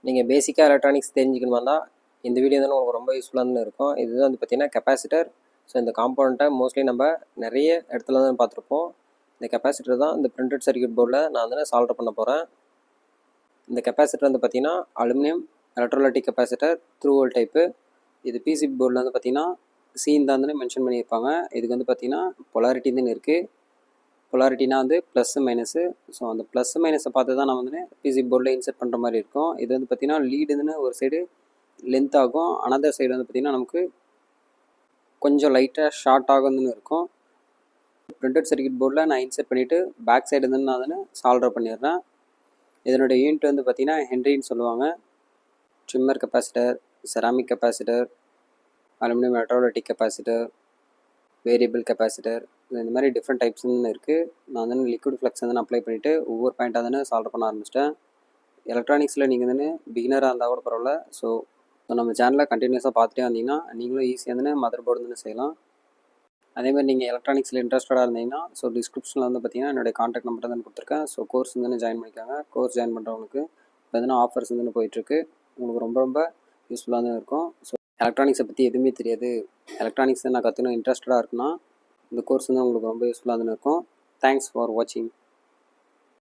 நீங்கள் பேசிக்காக எலக்ட்ரானிக்ஸ் தெரிஞ்சுக்கணுமா தான் இந்த வீடியோ வந்து உங்களுக்கு ரொம்ப யூஸ்ஃபுல்லாக இருக்கும். இது வந்து பார்த்திங்கன்னா கெப்பாசிட்டர். ஸோ இந்த காம்பவுண்ட்டை மோஸ்ட்லி நம்ம நிறைய இடத்துல தான் பார்த்துருப்போம். இந்த கெப்பாசிட்டர் தான் இந்த பிரிண்டட் சர்க்யூட் போர்டில் நான் வந்து சால்வ் பண்ண போகிறேன். இந்த கெப்பாசிட்டர் வந்து பார்த்திங்கன்னா aluminium electrolytic capacitor through whole type. இது பிசிபி போர்டில் வந்து பார்த்திங்கன்னா சீன் தான் வந்து மென்ஷன் பண்ணியிருப்பாங்க. இதுக்கு வந்து பார்த்திங்கன்னா பொலாரிட்டின்னு இருக்குது. பொலாரிட்டினா வந்து ப்ளஸ்ஸு மைனஸு. ஸோ அந்த ப்ளஸ்ஸு மைனஸை பார்த்து தான் நான் வந்து பிசிபி போர்டில் இன்செர்ட் பண்ணுற மாதிரி இருக்கும். இது வந்து பார்த்திங்கன்னா லீடுன்னு ஒரு சைடு லென்த் ஆகும், அனதர் சைடு வந்து பார்த்திங்கன்னா நமக்கு கொஞ்சம் லைட்டாக ஷார்ட் ஆகுதுன்னு இருக்கும். பிரிண்டட் சர்க்யூட் போர்டில் நான் இன்செர்ட் பண்ணிவிட்டு பேக் சைடு வந்து நான் வந்து சால்வ் பண்ணிடுறேன். இதனுடைய யூனிட் வந்து பார்த்திங்கன்னா ஹென்ரின்னு சொல்லுவாங்க. Trimmer capacitor, ceramic capacitor, aluminium electrolytic capacitor, variable capacitor, இந்த மாதிரி டிஃப்ரெண்ட் டைப்ஸ்ன்னு இருக்குது. நான் வந்து லிக்விட் ஃப்ளக்ஸ் வந்து அப்ளை பண்ணிவிட்டு ஒவ்வொரு பாயிண்ட்டாக தானே சால்வ் பண்ண ஆரம்பிச்சிட்டேன். எலக்ட்ரானிக்ஸில் நீங்கள் வந்து பிகினராக இருந்தால் கூட பரவாயில்ல. ஸோ நம்ம சேனலில் கண்டினியூஸாக பார்த்துட்டே வந்தீங்கன்னா நீங்களும் ஈஸியாக வந்து மதர் போர்டு வந்து செய்யலாம். அதேமாதிரி நீங்கள் எலக்ட்ரானிக்ஸில் இன்ட்ரெஸ்டடாக இருந்தீங்கன்னா ஸோ டிஸ்கிரிப்ஷனில் வந்து பார்த்தீங்கன்னா என்னுடைய காண்டாக்ட் நம்பர் தான் கொடுத்துருக்கேன். ஸோ கோர்ஸ் வந்து ஜாயின் பண்ணிக்காங்க. கோர்ஸ் ஜாயின் பண்ணுறவங்களுக்கு பார்த்தீங்கன்னா ஆஃபர்ஸ் வந்து போயிட்டுருக்கு. உங்களுக்கு ரொம்ப ரொம்ப யூஸ்ஃபுல்லாக தான் இருக்கும். ஸோ எலக்ட்ரானிக்ஸை பற்றி எதுவுமே தெரியாது, எலக்ட்ரானிக்ஸை நான் கற்றுக்கணும் இன்ட்ரெஸ்டடாக இருக்குன்னா இந்த கோர்ஸ் வந்து உங்களுக்கு ரொம்ப யூஸ்ஃபுல்லாக தான் இருக்கும். தேங்க்ஸ் ஃபார் வாட்சிங்.